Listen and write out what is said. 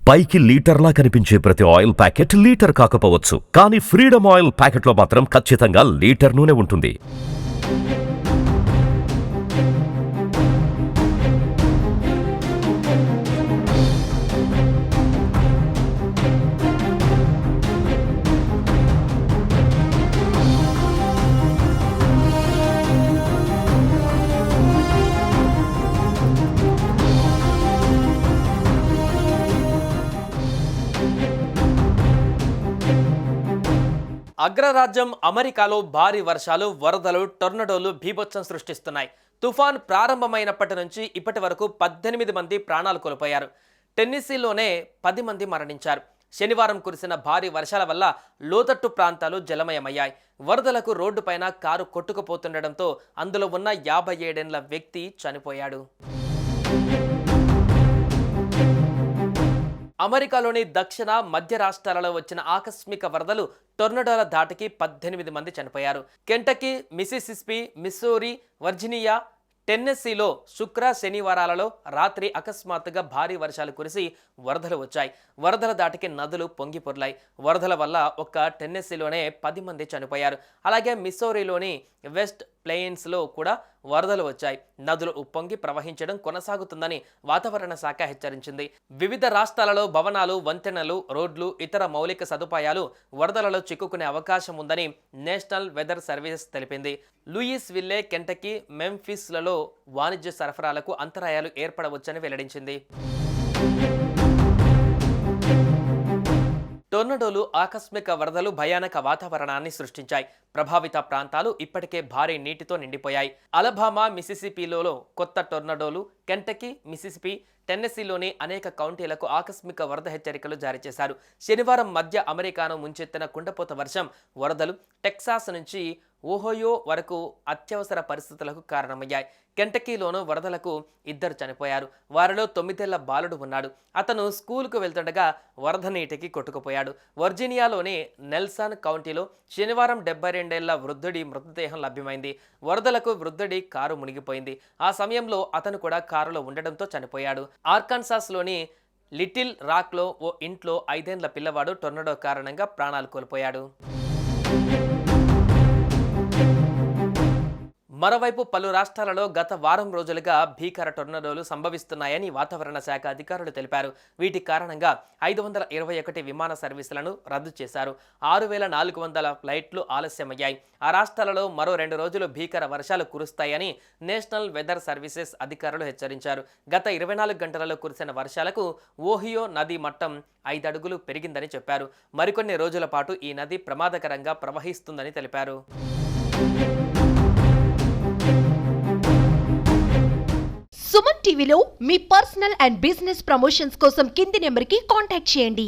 పైకి లీటర్లా కనిపించే ప్రతి ఆయిల్ ప్యాకెట్ లీటర్ కాకపోవచ్చు, కానీ ఫ్రీడమ్ ఆయిల్ ప్యాకెట్లో మాత్రం ఖచ్చితంగా లీటర్ నూనె ఉంటుంది. అగ్రరాజ్యం అమెరికాలో భారీ వర్షాలు, వరదలు, టొర్నడోలు బీభత్సం సృష్టిస్తున్నాయి. తుఫాన్ ప్రారంభమైనప్పటి నుంచి ఇప్పటి వరకు 18 మంది ప్రాణాలు కోల్పోయారు. టెన్నెసీలోనే 10 మంది మరణించారు. శనివారం కురిసిన భారీ వర్షాల వల్ల లోతట్టు ప్రాంతాలు జలమయమయ్యాయి. వరదలకు రోడ్డుపైన కారు కొట్టుకుపోతుండటంతో అందులో ఉన్న 57 ఏళ్ల వ్యక్తి చనిపోయాడు. అమెరికాలోని దక్షిణ మధ్య రాష్ట్రాలలో వచ్చిన ఆకస్మిక వరదలు, టొర్నడోల ధాటికి 18 మంది చనిపోయారు. కెంటకీ, మిసిసిపి, మిస్సూరి, వర్జీనియా, టెన్నెసీలో శుక్ర శనివారాలలో రాత్రి అకస్మాత్తుగా భారీ వర్షాలు కురిసి వరదలు వచ్చాయి. వరదల దాటికి నదులు పొంగి పొర్లాయి. వరదల వల్ల ఒక్క టెన్నెసీలోనే 10 మంది చనిపోయారు. అలాగే మిస్సౌరీలోని వెస్ట్ ప్లెయిన్స్లో కూడా వరదలు వచ్చాయి. నదులు ఉప్పొంగి ప్రవహించడం కొనసాగుతుందని వాతావరణ శాఖ హెచ్చరించింది. వివిధ రాష్ట్రాలలో భవనాలు, వంతెనలు, రోడ్లు, ఇతర మౌలిక సదుపాయాలు వరదలలో చిక్కుకునే అవకాశం ఉందని నేషనల్ వెదర్ సర్వీసెస్ తెలిపింది. లూయిస్ విల్లే, కెంటకీ, మెంఫిస్లలో వాణిజ్య సరఫరాలకు అంతరాయాలు ఏర్పడవచ్చని వెల్లడించింది. టొర్నడోలు, ఆకస్మిక వరదలు భయానక వాతావరణాన్ని సృష్టించాయి. ప్రభావిత ప్రాంతాలు ఇప్పటికే భారీ నీటితో నిండిపోయాయి. అలబామా, మిసిసిపిలలో కొత్త టొర్నడోలు, కెంటకీ, మిసిసిపి, టెన్నెసీలోని అనేక కౌంటీలకు ఆకస్మిక వరద హెచ్చరికలు జారీ చేశారు. శనివారం మధ్య అమెరికాను ముంచెత్తిన కుండపోత వర్షం, వరదలు టెక్సాస్ నుంచి ఓహయో వరకు అత్యవసర పరిస్థితులకు కారణమయ్యాయి. కెంటకీలోనూ వరదలకు 2 చనిపోయారు. వారిలో 9 ఏళ్ల బాలుడు ఉన్నాడు. అతను స్కూలుకు వెళ్తుండగా వరద నీటికి కొట్టుకుపోయాడు. వర్జీనియాలోని నెల్సన్ కౌంటీలో శనివారం 72 ఏళ్ల వృద్ధుడి మృతదేహం లభ్యమైంది. వరదలకు వృద్ధుడి కారు మునిగిపోయింది. ఆ సమయంలో అతను కూడా కారులో ఉండడంతో చనిపోయాడు. ఆర్కాన్సాస్లోని లిటిల్ రాక్లో ఓ ఇంట్లో 5 ఏళ్ల పిల్లవాడు టొర్నడో కారణంగా ప్రాణాలు కోల్పోయాడు. మరోవైపు పలు రాష్ట్రాలలో గత వారం రోజులుగా భీకర టొర్నడోలు సంభవిస్తున్నాయని వాతావరణ శాఖ అధికారులు తెలిపారు. వీటి కారణంగా 521 విమాన సర్వీసులను రద్దు చేశారు. 6400 ఫ్లైట్లు ఆలస్యమయ్యాయి. ఆ రాష్ట్రాలలో మరో 2 రోజులు భీకర వర్షాలు కురుస్తాయని నేషనల్ వెదర్ సర్వీసెస్ అధికారులు హెచ్చరించారు. గత 24 గంటలలో కురిసిన వర్షాలకు ఓహియో నది మట్టం 5 అడుగులు పెరిగిందని చెప్పారు. మరికొన్ని రోజుల పాటు ఈ నది ప్రమాదకరంగా ప్రవహిస్తుందని తెలిపారు. సుమన్ టీవీలో మీ పర్సనల్ అండ్ బిజినెస్ ప్రమోషన్స్ కోసం కింది నెంబర్కి కాంటాక్ట్ చేయండి.